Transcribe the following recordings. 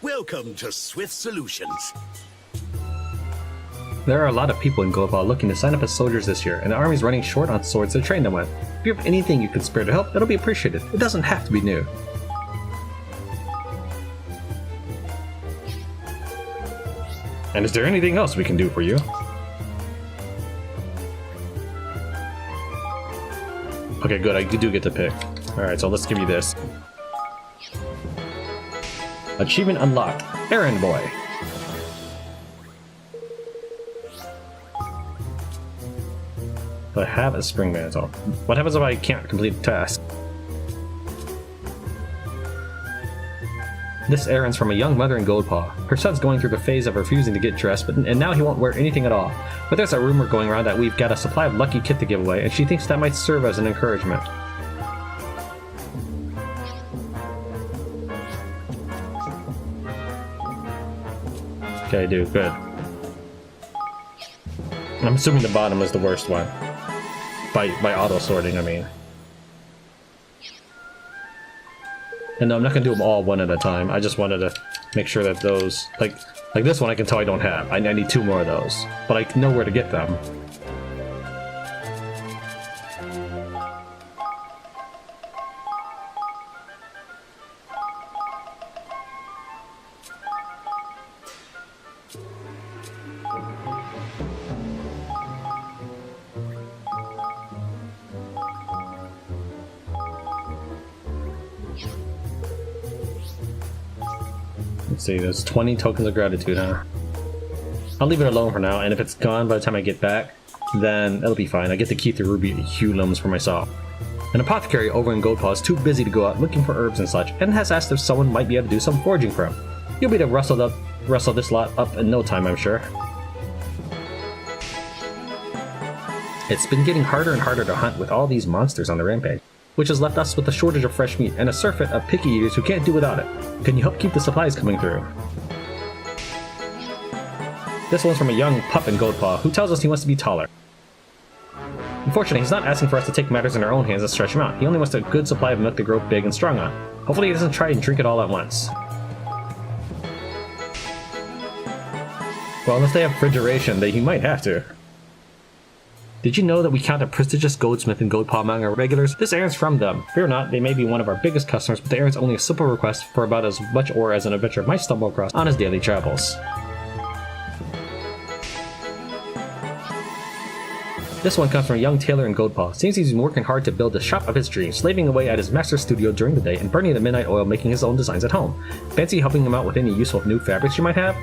Welcome to Swift Solutions. There are a lot of people in Goldpaw looking to sign up as soldiers this year, and the army's running short on swords to train them with. If you have anything you can spare to help, it'll be appreciated. It doesn't have to be new. And is there anything else we can do for you? Okay, good, I do get to pick. Alright, so let's give you this. Achievement unlocked. Errand Boy. I have a spring mantle. What happens if I can't complete the task? This errand's from a young mother in Goldpaw. Her son's going through the phase of refusing to get dressed, and now he won't wear anything at all. But there's a rumor going around that we've got a supply of lucky kit to give away, and she thinks that might serve as an encouragement. Okay, dude, good. I'm assuming the bottom is the worst one. By auto sorting, I mean. And no, I'm not gonna do them all one at a time. I just wanted to make sure that those, like this one I can tell I don't have. I need 2 more of those, but I know where to get them. Let's see, there's 20 tokens of gratitude, huh? I'll leave it alone for now, and if it's gone by the time I get back, then it'll be fine. I get to keep the ruby hulums for myself. An apothecary over in Goldpaw is too busy to go out looking for herbs and such, and has asked if someone might be able to do some foraging for him. You'll be able to rustle this lot up in no time, I'm sure. It's been getting harder and harder to hunt with all these monsters on the rampage, which has left us with a shortage of fresh meat and a surfeit of picky eaters who can't do without it. Can you help keep the supplies coming through? This one's from a young pup in Goldpaw who tells us he wants to be taller. Unfortunately, he's not asking for us to take matters in our own hands and stretch him out. He only wants a good supply of milk to grow big and strong on. Hopefully he doesn't try and drink it all at once. Well, unless they have refrigeration, then he might have to. Did you know that we count a prestigious goldsmith in Goldpaw among our regulars? This errand's from them. Fear not, they may be one of our biggest customers, but the errand's only a simple request for about as much ore as an adventurer might stumble across on his daily travels. This one comes from a young tailor in Goldpaw. Seems he's been working hard to build the shop of his dreams, slaving away at his master's studio during the day and burning the midnight oil making his own designs at home. Fancy helping him out with any useful new fabrics you might have?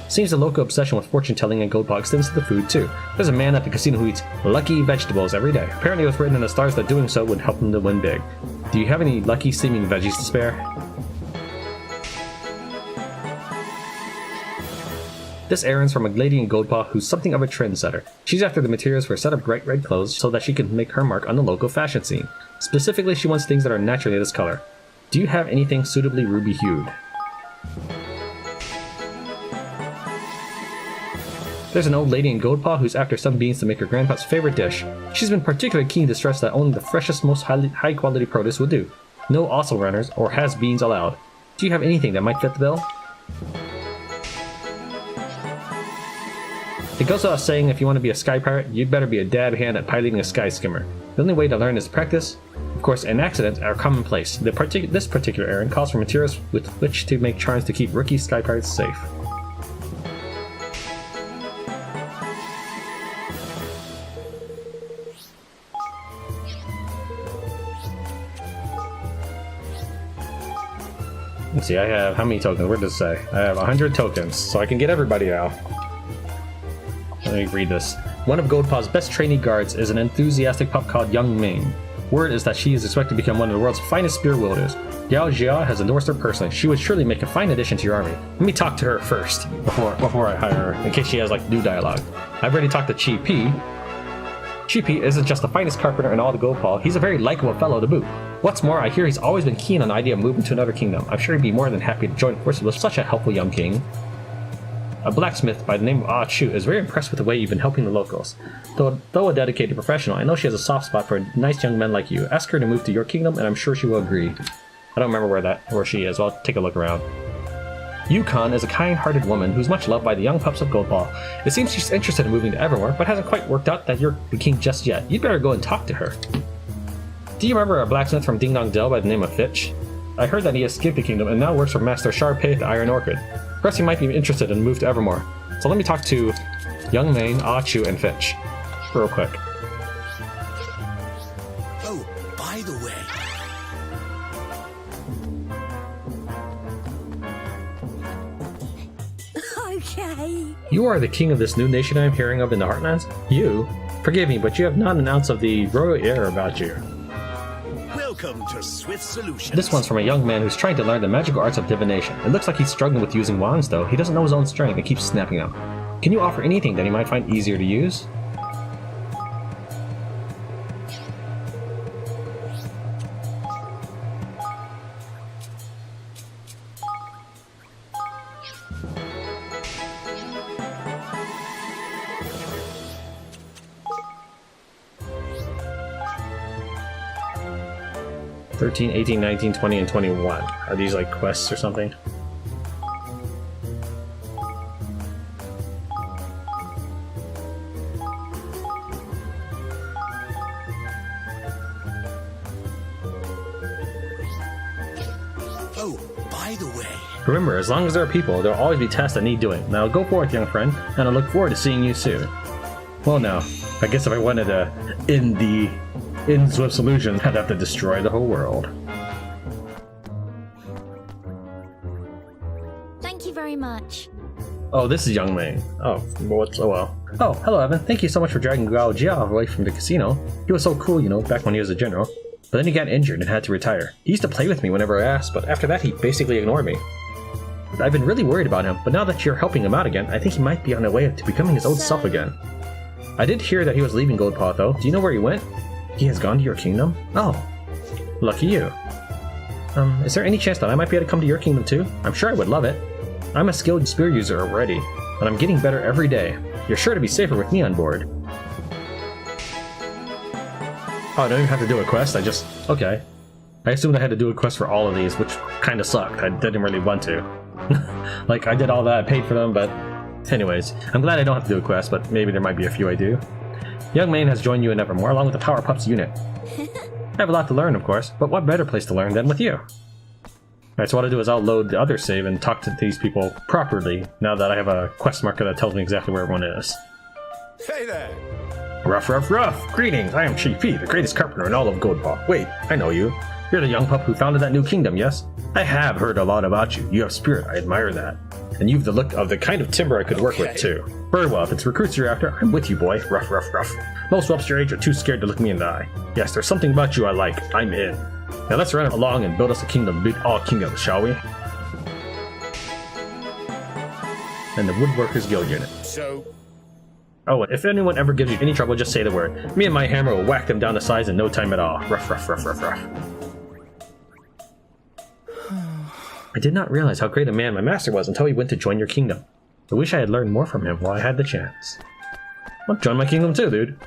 Seems the local obsession with fortune-telling in Goldpaw extends to the food too. There's a man at the casino who eats lucky vegetables every day. Apparently it was written in the stars that doing so would help him to win big. Do you have any lucky seeming veggies to spare? This errand's from a lady in Goldpaw who's something of a trendsetter. She's after the materials for a set of bright red clothes so that she can make her mark on the local fashion scene. Specifically, she wants things that are naturally this color. Do you have anything suitably ruby-hued? There's an old lady in Goldpaw who's after some beans to make her grandpa's favorite dish. She's been particularly keen to stress that only the freshest, most high-quality produce will do. No also runners or has-beans allowed. Do you have anything that might fit the bill? It goes without saying, if you want to be a sky pirate, you'd better be a dab hand at piloting a sky skimmer. The only way to learn is to practice. Of course, and accidents are commonplace. This particular errand calls for materials with which to make charms to keep rookie sky pirates safe. Let's see, I have how many tokens? Where does it say? I have 100 tokens, so I can get everybody now. Let me read this. One of Goldpaw's best trainee guards is an enthusiastic pup called Young Ming. Word is that she is expected to become one of the world's finest spear wielders. Yao Jia has endorsed her personally. She would surely make a fine addition to your army. Let me talk to her first, before I hire her, in case she has like new dialogue. I've already talked to Chi P. Chi P isn't just the finest carpenter in all the Goldpaw, he's a very likable fellow to boot. What's more, I hear he's always been keen on the idea of moving to another kingdom. I'm sure he'd be more than happy to join forces with such a helpful young king. A blacksmith by the name of Ah Chu is very impressed with the way you've been helping the locals. Though a dedicated professional, I know she has a soft spot for nice young men like you. Ask her to move to your kingdom, and I'm sure she will agree. I don't remember where she is. Well, I'll take a look around. Yukon is a kind-hearted woman who's much loved by the young pups of Goldpaw. It seems she's interested in moving to Evermore, but hasn't quite worked out that you're the king just yet. You'd better go and talk to her. Do you remember a blacksmith from Ding Dong Dell by the name of Fitch? I heard that he escaped the kingdom and now works for Master Sharpay the Iron Orchid. Perhaps he might be interested in move to Evermore. So let me talk to Young Mane, Ah Chu, and Fitch. Real quick. Oh, by the way. Okay. You are the king of this new nation I am hearing of in the Heartlands? You? Forgive me, but you have not an ounce of the royal air about you. Welcome to Swift Solutions. This one's from a young man who's trying to learn the magical arts of divination. It looks like he's struggling with using wands, though. He doesn't know his own strength and keeps snapping them. Can you offer anything that he might find easier to use? "13, 18, 19, 20, and 21. Are these like quests or something? Oh, by the way. Remember, as long as there are people, there will always be tasks that need doing. Now go forth, young friend, and I look forward to seeing you soon. Well now, I guess if I wanted to end Swift Solutions, I'd have to destroy the whole world. Thank you very much. Oh, this is Young Mane. Oh, what's oh well. Oh, hello Evan. Thank you so much for dragging Gao Jia away from the casino. He was so cool, you know, back when he was a general. But then he got injured and had to retire. He used to play with me whenever I asked, but after that he basically ignored me. I've been really worried about him, but now that you're helping him out again, I think he might be on the way to becoming his old self again. I did hear that he was leaving Goldpaw though. Do you know where he went? He has gone to your kingdom? Oh, lucky you. Is there any chance that I might be able to come to your kingdom too? I'm sure I would love it. I'm a skilled spear user already, and I'm getting better every day. You're sure to be safer with me on board. Oh, I don't even have to do a quest, okay. I assumed I had to do a quest for all of these, which kinda sucked. I didn't really want to. Like, I did all that, I paid for them, but... Anyways, I'm glad I don't have to do a quest, but maybe there might be a few I do. Young Mane has joined you in Evermore, along with the Power Pups unit. I have a lot to learn, of course, but what better place to learn than with you? Alright, so what I'll do is I'll load the other save and talk to these people properly, now that I have a quest marker that tells me exactly where everyone is. Hey there. Ruff, ruff, ruff! Greetings, I am Chief P, the greatest carpenter in all of Goldpaw. Wait, I know you. You're the young pup who founded that new kingdom, yes? I have heard a lot about you. You have spirit, I admire that. And you've the look of the kind of timber I could work with, too. Very well, if it's recruits you're after, I'm with you, boy. Ruff, ruff, ruff. Most whelps your age are too scared to look me in the eye. Yes, there's something about you I like. I'm in. Now let's run along and build us a kingdom, beat all kingdoms, shall we? And the Woodworkers Guild unit. So... Oh, and if anyone ever gives you any trouble, just say the word. Me and my hammer will whack them down to size in no time at all. Ruff, ruff, ruff, ruff, ruff. I did not realize how great a man my master was until he went to join your kingdom. I wish I had learned more from him while I had the chance. Well, join my kingdom too, dude.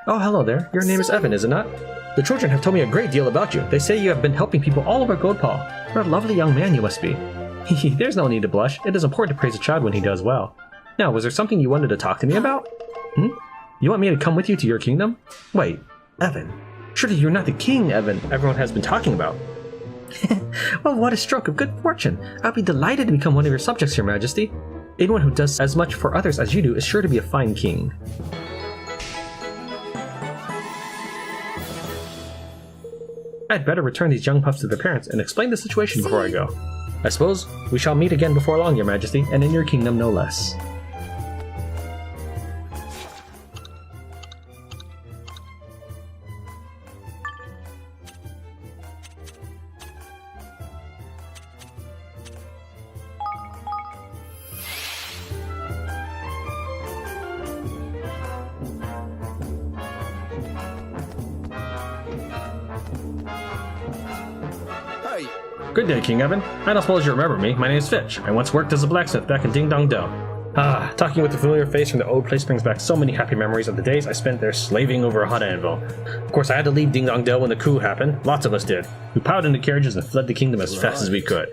Oh, hello there. Your name is Evan, is it not? The children have told me a great deal about you. They say you have been helping people all over Goldpaw. What a lovely young man you must be. There's no need to blush. It is important to praise a child when he does well. Now, was there something you wanted to talk to me about? You want me to come with you to your kingdom? Wait, Evan. Surely you're not the king, Evan, everyone has been talking about. Well, what a stroke of good fortune. I'll be delighted to become one of your subjects, Your Majesty. Anyone who does as much for others as you do is sure to be a fine king. I'd better return these young pups to their parents and explain the situation before I go. I suppose we shall meet again before long, Your Majesty, and in your kingdom no less. Hey, good day, King Evan. I don't suppose you remember me. My name is Fitch. I once worked as a blacksmith back in Ding Dong Dell. Ah, talking with a familiar face from the old place brings back so many happy memories of the days I spent there slaving over a hot anvil. Of course, I had to leave Ding Dong Dell when the coup happened. Lots of us did. We piled into carriages and fled the kingdom as fast as we could.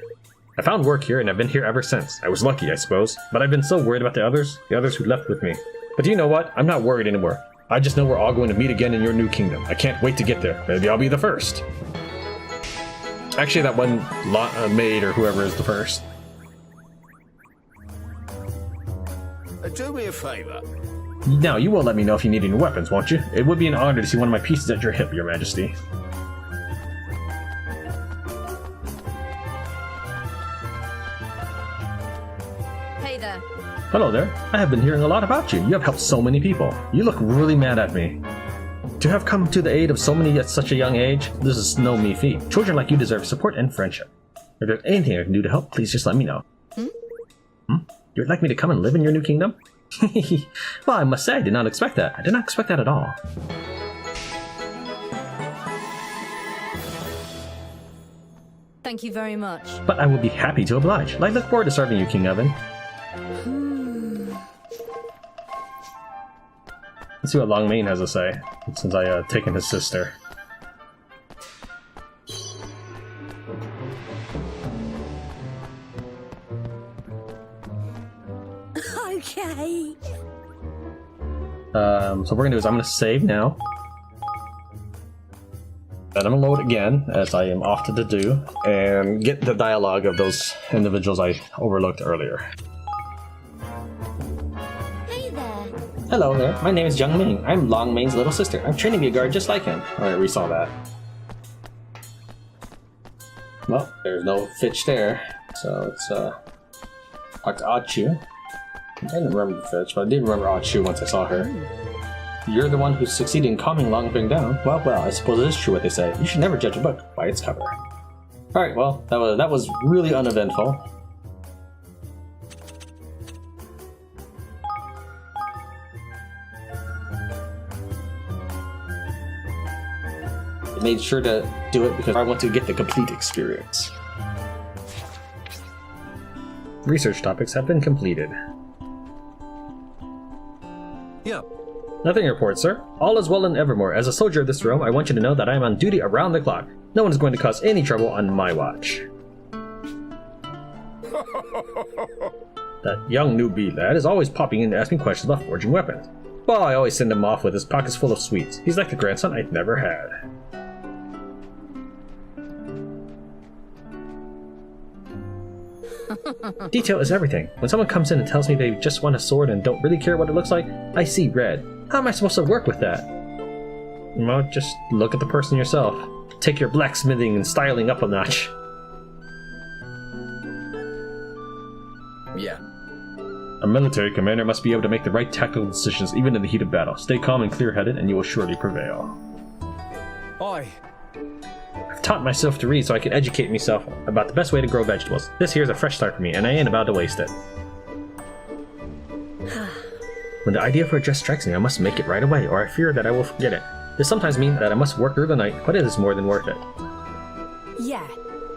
I found work here and I've been here ever since. I was lucky, I suppose, but I've been so worried about the others who left with me. But you know what? I'm not worried anymore. I just know we're all going to meet again in your new kingdom. I can't wait to get there. Maybe I'll be the first. Actually, that one maid or whoever is the first. Do me a favor. Now, you will let me know if you need any weapons, won't you? It would be an honor to see one of my pieces at your hip, Your Majesty. Hey there. Hello there. I have been hearing a lot about you. You have helped so many people. You look really mad at me. To have come to the aid of so many at such a young age, this is no mean feat. Children like you deserve support and friendship. If there's anything I can do to help, please just let me know. You'd like me to come and live in your new kingdom? Well, I must say, I did not expect that. I did not expect that at all. Thank you very much. But I will be happy to oblige. I look forward to serving you, King Evan. Let's see what Longmane has to say, since I taken his sister. Okay. So what we're gonna do is I'm gonna save now. Then I'm gonna load again, as I am often to do, and get the dialogue of those individuals I overlooked earlier. Hey there. Hello there, my name is Young Ming. I'm Longmane's little sister. I'm training to be a guard just like him. Alright, we saw that. Well, there's no Fitch there, so it's talk to Achu. I didn't remember Fitch, but I did remember Achu once I saw her. You're the one who succeeded in calming Longfeng down. Well, I suppose it is true what they say. You should never judge a book by its cover. Alright, well, that was really uneventful. I made sure to do it because I want to get the complete experience. Research topics have been completed. Yep. Nothing to report, sir. All is well in Evermore. As a soldier of this realm, I want you to know that I am on duty around the clock. No one is going to cause any trouble on my watch. That young newbie lad is always popping in to ask me questions about forging weapons. Well, I always send him off with his pockets full of sweets. He's like the grandson I've never had. Detail is everything. When someone comes in and tells me they just want a sword and don't really care what it looks like, I see red. How am I supposed to work with that? Well, just look at the person yourself. Take your blacksmithing and styling up a notch. Yeah. A military commander must be able to make the right tactical decisions even in the heat of battle. Stay calm and clear-headed and you will surely prevail. Oi. I've taught myself to read so I can educate myself about the best way to grow vegetables. This here is a fresh start for me, and I ain't about to waste it. When the idea for a dress strikes me, I must make it right away, or I fear that I will forget it. This sometimes means that I must work through the night, but it is more than worth it. Yeah.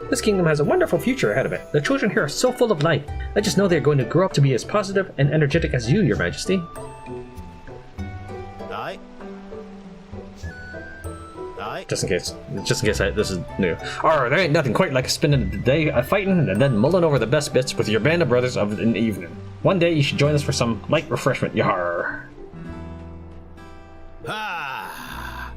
This kingdom has a wonderful future ahead of it. The children here are so full of life. I just know they're going to grow up to be as positive and energetic as you, Your Majesty. Aye. Aye. Just in case this is new. Arr, there ain't nothing quite like spending the day fighting and then mulling over the best bits with your band of brothers of an evening. One day you should join us for some light refreshment, yar. Ah.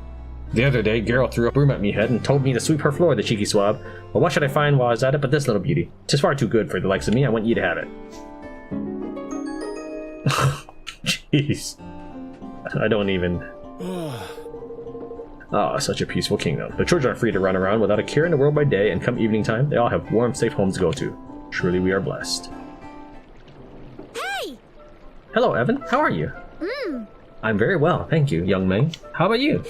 The other day, Geralt threw a broom at me head and told me to sweep her floor, the cheeky swab. Well, what should I find while I was at it but this little beauty? 'Tis far too good for the likes of me, I want you to have it. Jeez. I don't even... Ah, such a peaceful kingdom. The children are free to run around without a care in the world by day, and come evening time, they all have warm, safe homes to go to. Surely we are blessed. Hey! Hello, Evan. How are you? I'm very well, thank you, young Ming. How about you?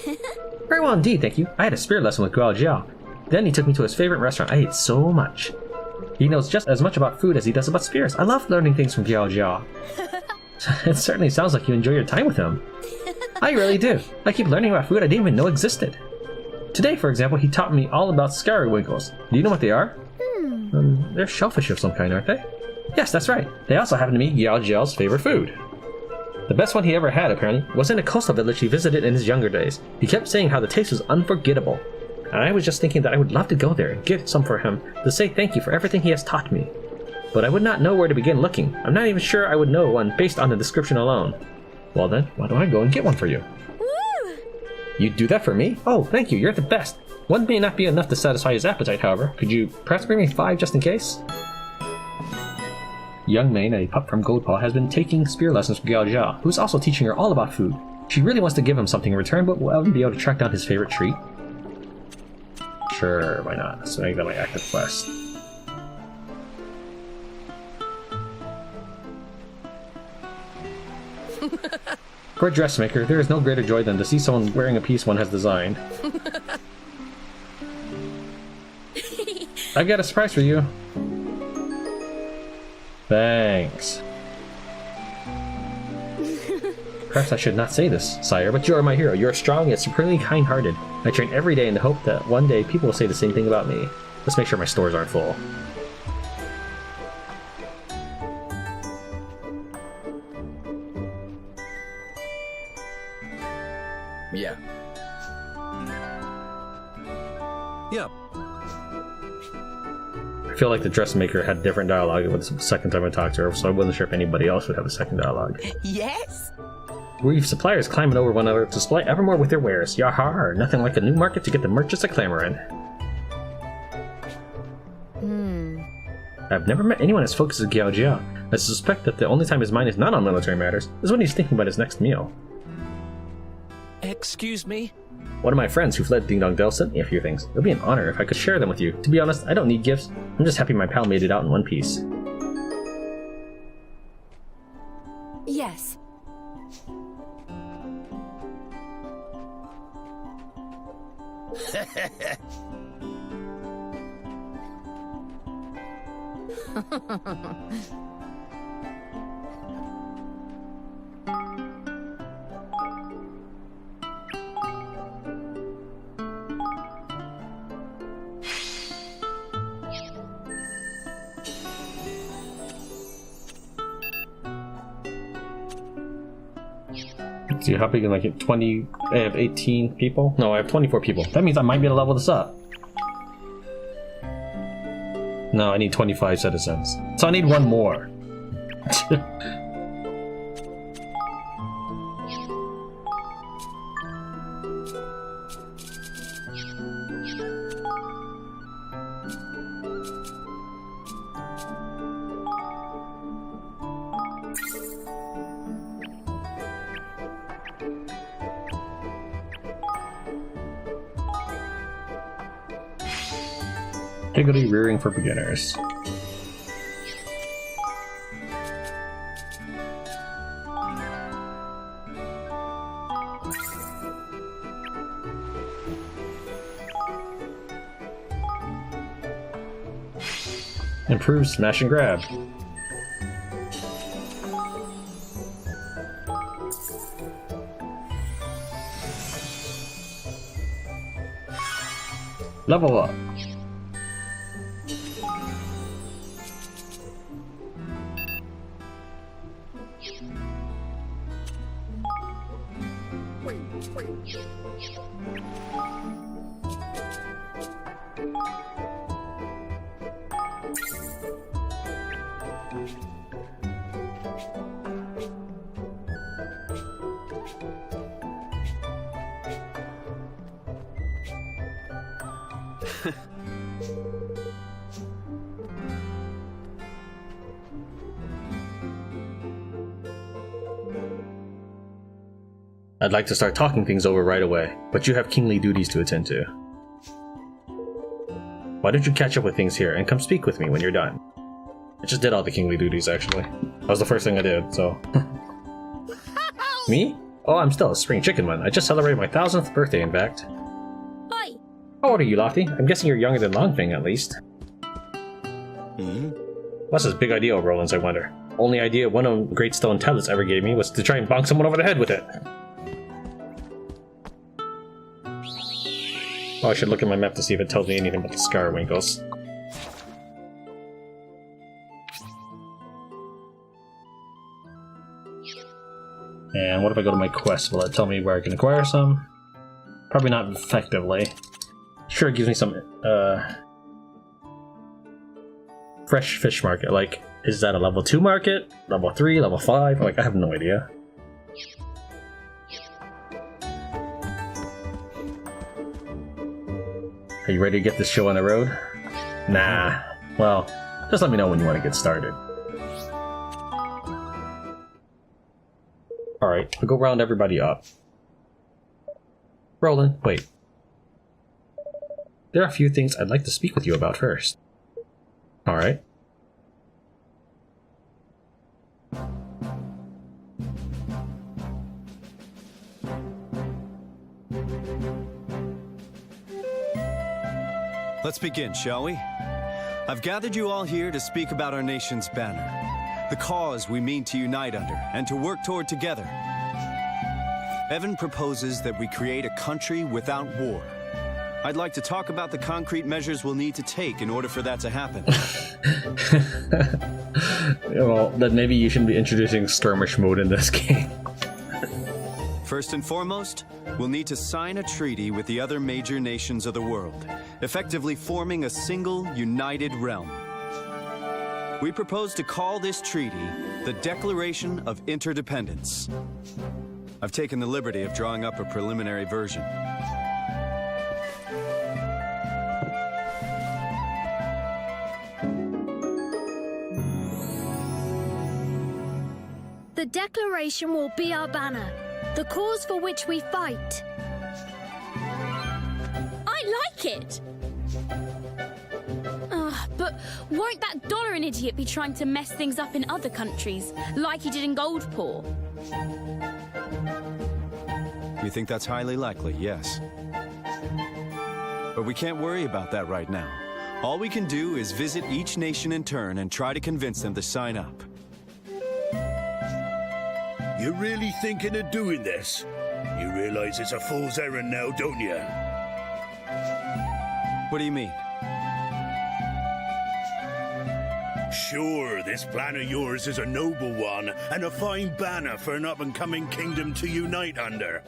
Very well indeed, thank you. I had a spirit lesson with Guao Jiao. Then he took me to his favorite restaurant. I ate so much. He knows just as much about food as he does about spirits. I love learning things from Guao Jiao. It certainly sounds like you enjoy your time with him. I really do. I keep learning about food I didn't even know existed. Today, for example, he taught me all about scarawinkles. Do you know what they are? They're shellfish of some kind, aren't they? Yes, that's right. They also happen to be Yao Jiao's favorite food. The best one he ever had, apparently, was in a coastal village he visited in his younger days. He kept saying how the taste was unforgettable. And I was just thinking that I would love to go there and get some for him to say thank you for everything he has taught me. But I would not know where to begin looking. I'm not even sure I would know one based on the description alone. Well then, why don't I go and get one for you? Woo! You'd do that for me? Oh, thank you, you're the best. One may not be enough to satisfy his appetite, however. Could you perhaps bring me 5 just in case? Young Mane, a pup from Goldpaw, has been taking spear lessons from Yao Jia, who's also teaching her all about food. She really wants to give him something in return, but will Evan be able to track down his favorite treat? Sure, why not? So I make that my active quest. For a dressmaker, there is no greater joy than to see someone wearing a piece one has designed. I've got a surprise for you. Thanks. Perhaps I should not say this, sire, but you are my hero. You are strong yet supremely kind-hearted. I train every day in the hope that one day people will say the same thing about me. Let's make sure my stores aren't full. Yeah. Yep. I feel like the dressmaker had different dialogue the second time I talked to her, so I wasn't sure if anybody else would have a second dialogue. Yes? We've suppliers climbing over one another to supply evermore with their wares. Yahar! Nothing like a new market to get the merchants a clamoring. I've never met anyone as focused as Yao Jia. I suspect that the only time his mind is not on military matters is when he's thinking about his next meal. Excuse me? One of my friends who fled Ding Dong Dell sent me a few things. It would be an honor if I could share them with you. To be honest, I don't need gifts. I'm just happy my pal made it out in one piece. Yes. See how big can I get 20? I have 18 people? No, I have 24 people. That means I might be able to level this up. No, I need 25 citizens. So I need one more. Higgledy rearing for beginners. Improve smash and grab. Level up. I'd like to start talking things over right away, but you have kingly duties to attend to. Why don't you catch up with things here and come speak with me when you're done? I just did all the kingly duties, actually. That was the first thing I did, so... Me? Oh, I'm still a spring chicken one. I just celebrated my 1000th birthday, in fact. Hi. How old are you, Lofty? I'm guessing you're younger than Longfang, at least. What's his big idea, Rollins, I wonder? Only idea one of the great stone tablets ever gave me was to try and bonk someone over the head with it. Oh, I should look at my map to see if it tells me anything about the Scarwinkles. And what if I go to my quest? Will it tell me where I can acquire some? Probably not effectively. Sure, it gives me some fresh fish market. Like, is that a level 2 market? Level 3? Level 5? Like, I have no idea. Are you ready to get this show on the road? Nah. Well, just let me know when you want to get started. Alright, I'll go round everybody up. Roland, wait. There are a few things I'd like to speak with you about first. Alright. Let's begin, shall we? I've gathered you all here to speak about our nation's banner, the cause we mean to unite under and to work toward together. Evan proposes that we create a country without war. I'd like to talk about the concrete measures we'll need to take in order for that to happen. Well, then maybe you shouldn't be introducing skirmish mode in this game. First and foremost, we'll need to sign a treaty with the other major nations of the world, effectively forming a single, united realm. We propose to call this treaty the Declaration of Interdependence. I've taken the liberty of drawing up a preliminary version. The Declaration will be our banner, the cause for which we fight. I like it! But won't that dollar an idiot be trying to mess things up in other countries, like he did in Goldpaw? We think that's highly likely, yes. But we can't worry about that right now. All we can do is visit each nation in turn and try to convince them to sign up. You're really thinking of doing this? You realize it's a fool's errand now, don't you? What do you mean? Sure, this plan of yours is a noble one, and a fine banner for an up-and-coming kingdom to unite under.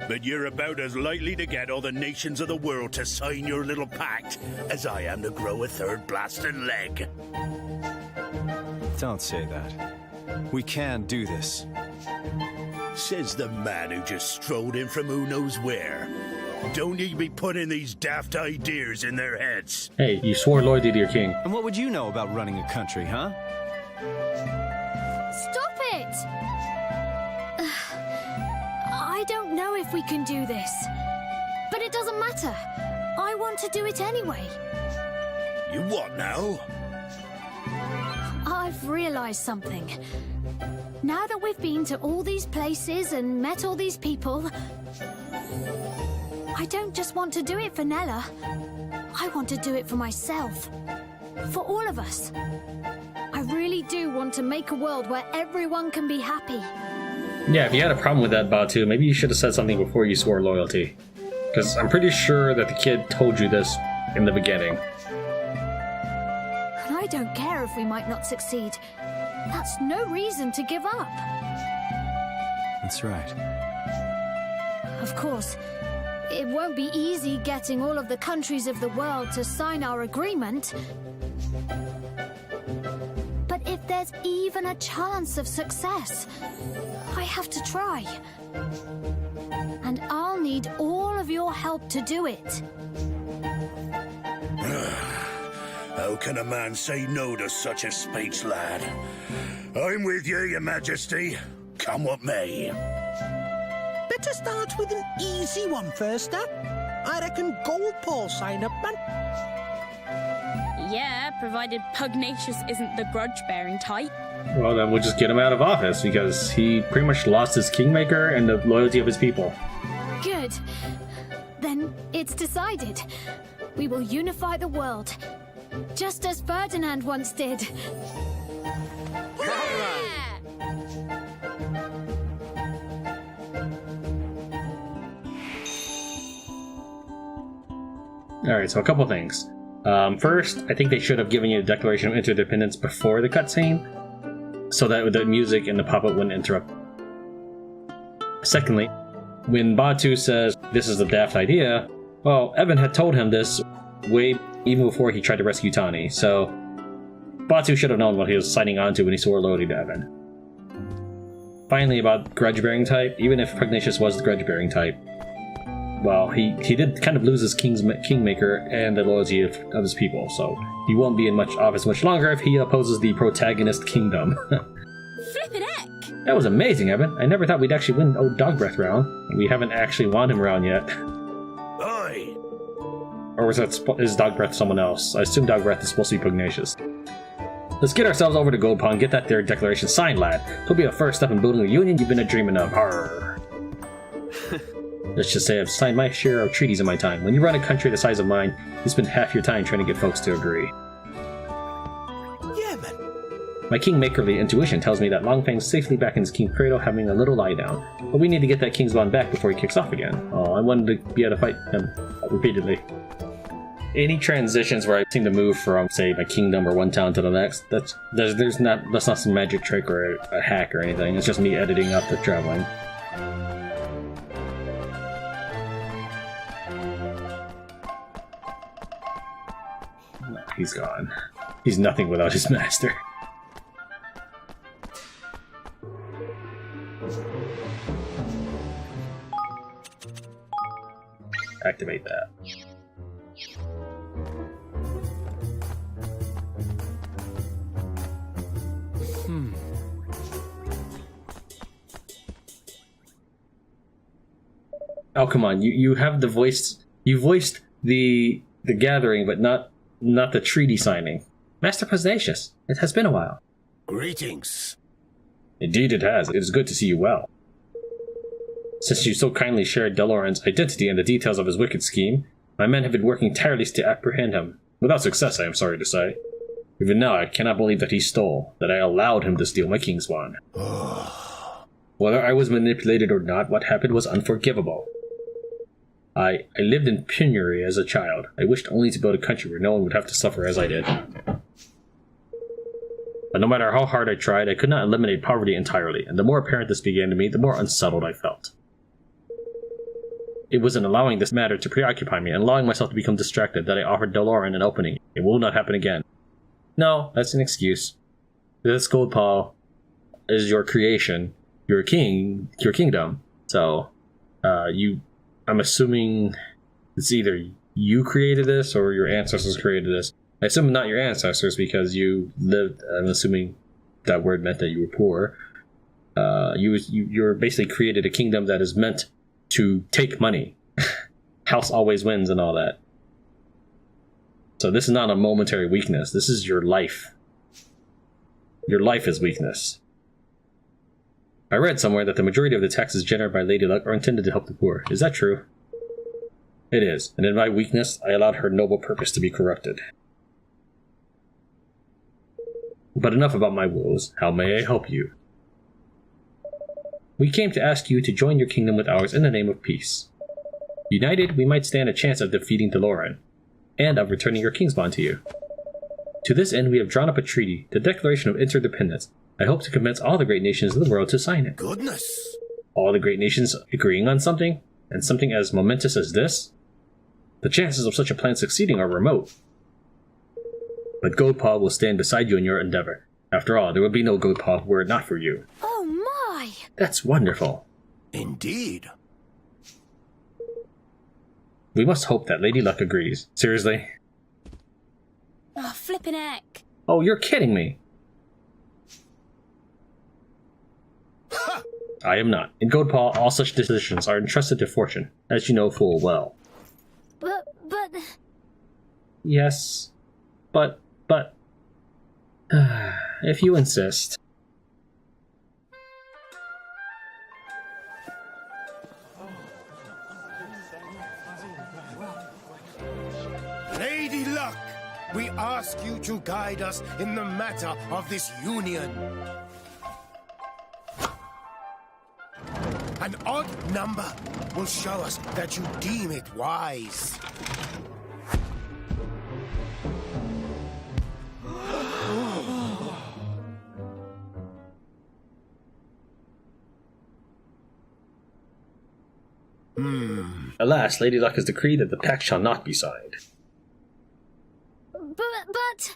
But you're about as likely to get all the nations of the world to sign your little pact as I am to grow a third blasted leg. Don't say that. We can do this. Says the man who just strolled in from who knows where. Don't you be putting these daft ideas in their heads. Hey, you swore loyalty to your king. And what would you know about running a country, huh? Stop it! I don't know if we can do this. But it doesn't matter. I want to do it anyway. You what now? I've realized something. Now that we've been to all these places and met all these people, I don't just want to do it for Nella. I want to do it for myself. For all of us. I really do want to make a world where everyone can be happy. Yeah, if you had a problem with that, Batu, maybe you should have said something before you swore loyalty. Because I'm pretty sure that the kid told you this in the beginning. And I don't care if we might not succeed. That's no reason to give up. That's right. Of course, it won't be easy getting all of the countries of the world to sign our agreement. But if there's even a chance of success, I have to try. And I'll need all of your help to do it. How can a man say no to such a speech, lad? I'm with you, your majesty. Come what may. Better start with an easy one first, huh? I reckon Goldpaw sign up, man. Yeah, provided Pugnacius isn't the grudge-bearing type. Well, then we'll just get him out of office, because he pretty much lost his kingmaker and the loyalty of his people. Good. Then it's decided. We will unify the world. Just as Ferdinand once did. Alright, so a couple things. First, I think they should have given you the Declaration of Interdependence before the cutscene, so that the music and the pop-up wouldn't interrupt Secondly, when Batu says this is a daft idea, well, Evan had told him this even before he tried to rescue Tani, so Batu should have known what he was signing on to when he swore loyalty to Evan. Finally, about grudge-bearing type, even if Pugnacius was the grudge-bearing type, well, he did kind of lose his kingmaker and the loyalty of his people, so he won't be in much office much longer if he opposes the protagonist kingdom. Flippin' heck! That was amazing, Evan. I never thought we'd actually win old Dog Breath round. We haven't actually won him round yet. Aye. Or is Dog Breath someone else? I assume Dog Breath is supposed to be Pugnacious. Let's get ourselves over to Goldpaw and get that there declaration signed, lad. It'll be the first step in building a union you've been dreaming of. Arr. Let's just say I've signed my share of treaties in my time. When you run a country the size of mine, you spend half your time trying to get folks to agree. Yeah, man. My kingmakerly intuition tells me that Longfang's safely back in his king's cradle having a little lie down. But we need to get that king's bond back before he kicks off again. Oh, I wanted to be able to fight him repeatedly. Any transitions where I seem to move from, say, my kingdom or one town to the next, that's not some magic trick or a hack or anything. It's just me editing up the traveling. He's gone. He's nothing without his master. Activate that. Oh, come on. You have the voice. You voiced the gathering, but not the treaty signing. Master Pugnacius, it has been a while. Greetings. Indeed it has. It is good to see you well. Since you so kindly shared Deloran's identity and the details of his wicked scheme, my men have been working tirelessly to apprehend him. Without success, I am sorry to say. Even now, I cannot believe that he stole, that I allowed him to steal my king's wand. Whether I was manipulated or not, what happened was unforgivable. I lived in penury as a child. I wished only to build a country where no one would have to suffer as I did. But no matter how hard I tried, I could not eliminate poverty entirely, and the more apparent this began to me, the more unsettled I felt. It was in allowing this matter to preoccupy me and allowing myself to become distracted that I offered Deloran an opening. It will not happen again. No, that's an excuse. This Goldpaw is your creation, your kingdom. So, I'm assuming it's either you created this or your ancestors created this. I assume not your ancestors because you lived. I'm assuming that word meant that you were poor. You're basically created a kingdom that is meant to take money. House always wins and all that. So this is not a momentary weakness. This is your life. Your life is weakness. I read somewhere that the majority of the taxes generated by Lady Luck are intended to help the poor. Is that true? It is, and in my weakness, I allowed her noble purpose to be corrupted. But enough about my woes. How may I help you? We came to ask you to join your kingdom with ours in the name of peace. United, we might stand a chance of defeating Deloran, and of returning your king's bond to you. To this end, we have drawn up a treaty, the Declaration of Interdependence. I hope to convince all the great nations of the world to sign it. Goodness! All the great nations agreeing on something, and something as momentous as this? The chances of such a plan succeeding are remote. But Goldpaw will stand beside you in your endeavor. After all, there would be no Goldpaw were it not for you. Oh my! That's wonderful. Indeed. We must hope that Lady Luck agrees. Seriously? Oh, flippin' heck. Oh, you're kidding me. I am not. In Goldpaw, all such decisions are entrusted to fortune, as you know full well. But... Yes, but... if you insist. Lady Luck, we ask you to guide us in the matter of this union. An odd number will show us that you deem it wise. Alas, Lady Luck has decreed that the pact shall not be signed. But...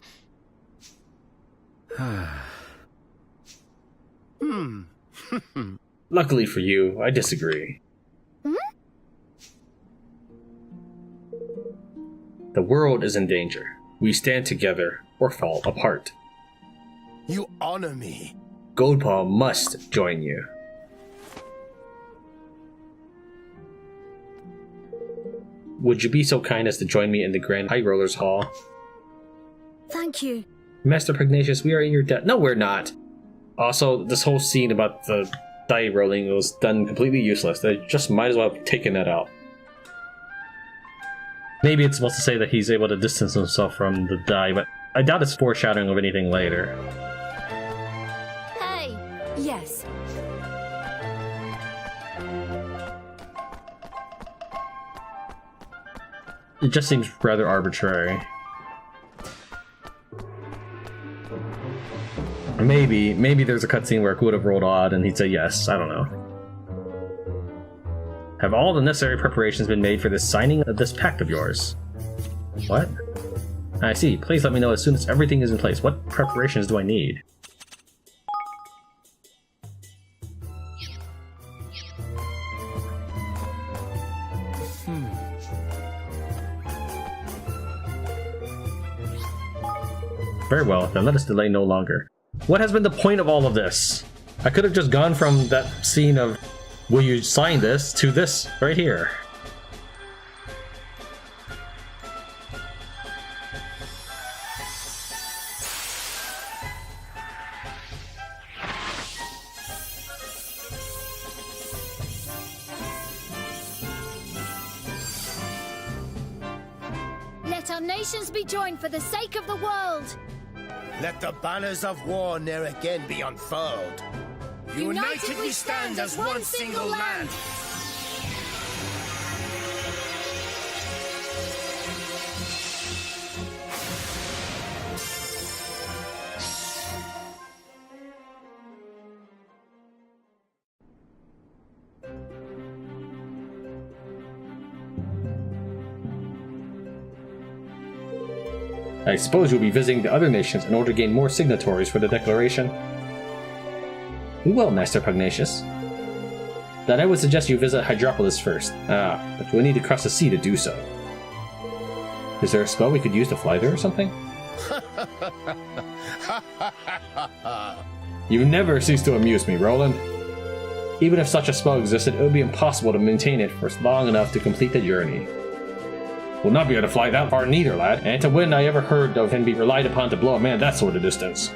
Luckily for you, I disagree. The world is in danger. We stand together or fall apart. You honor me. Goldpaw must join you. Would you be so kind as to join me in the Grand High Rollers Hall? Thank you. Master Pugnacius, we are in your debt. No, we're not. Also, this whole scene about the die rolling was done completely useless. They just might as well have taken that out. Maybe it's supposed to say that he's able to distance himself from the die, but I doubt it's foreshadowing of anything later. Hey! Yes. It just seems rather arbitrary. Maybe there's a cutscene where it would have rolled odd and he'd say yes. I don't know. Have all the necessary preparations been made for the signing of this pact of yours? What? I see. Please let me know as soon as everything is in place. What preparations do I need? Very well, then let us delay no longer. What has been the point of all of this? I could have just gone from that scene of, will you sign this, to this right here. Let our nations be joined for the sake of the world. Let the banners of war ne'er again be unfurled. United we stand as one single land. I suppose you'll be visiting the other nations in order to gain more signatories for the Declaration. We will, Master Pugnacius. Then I would suggest you visit Hydropolis first. But we'll need to cross the sea to do so. Is there a spell we could use to fly there or something? You never cease to amuse me, Roland. Even if such a spell existed, it would be impossible to maintain it for long enough to complete the journey. We'll not be able to fly that far neither, lad. And to when I ever heard of him be relied upon to blow a man that sort of distance.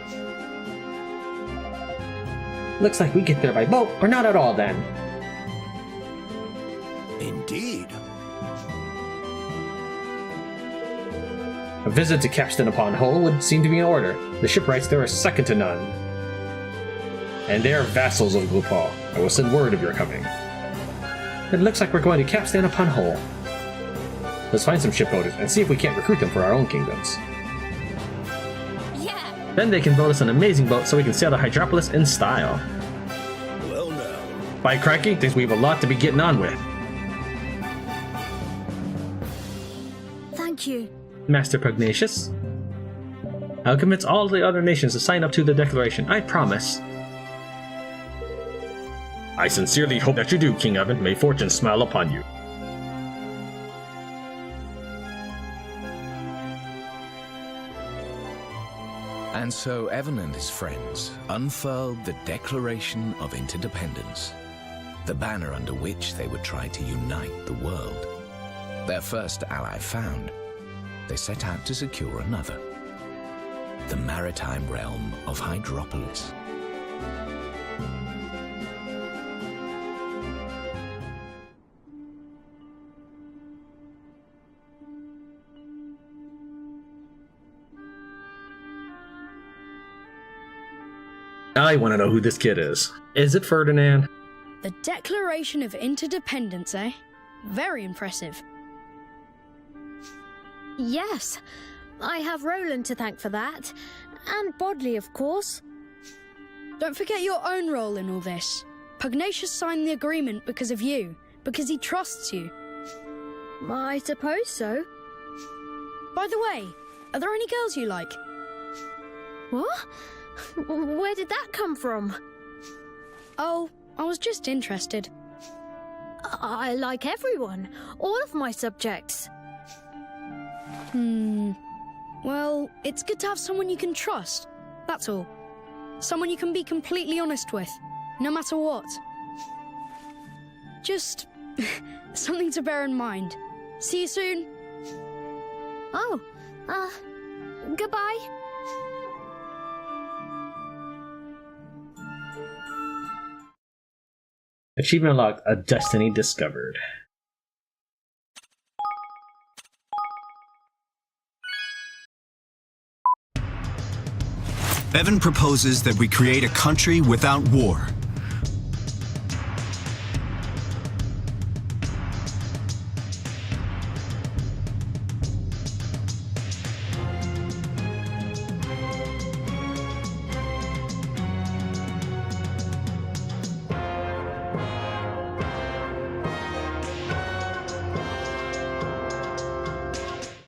Looks like we get there by boat, or not at all then. Indeed. A visit to Capstan upon Hull would seem to be in order. The shipwrights there are second to none. And they are vassals of Goldpaw. I will send word of your coming. It looks like we're going to Capstan upon Hull. Let's find some shipbuilders and see if we can't recruit them for our own kingdoms. Yeah. Then they can build us an amazing boat so we can sail to Hydropolis in style. Well now. By crikey, thinks we have a lot to be getting on with. Thank you. Master Pugnacius. I'll convince all the other nations to sign up to the Declaration, I promise. I sincerely hope that you do, King Evan. May fortune smile upon you. And so Evan and his friends unfurled the Declaration of Interdependence, the banner under which they would try to unite the world. Their first ally found, they set out to secure another, the maritime realm of Hydropolis. I want to know who this kid is. Is it Ferdinand? The Declaration of Interdependence, eh? Very impressive. Yes, I have Roland to thank for that. And Bodley, of course. Don't forget your own role in all this. Pugnacius signed the agreement because of you, because he trusts you. I suppose so. By the way, are there any girls you like? What? Where did that come from? Oh, I was just interested. I like everyone. All of my subjects. Well, it's good to have someone you can trust. That's all. Someone you can be completely honest with, no matter what. Just something to bear in mind. See you soon. Oh, goodbye. Achievement unlocked, a destiny discovered. Evan proposes that we create a country without war.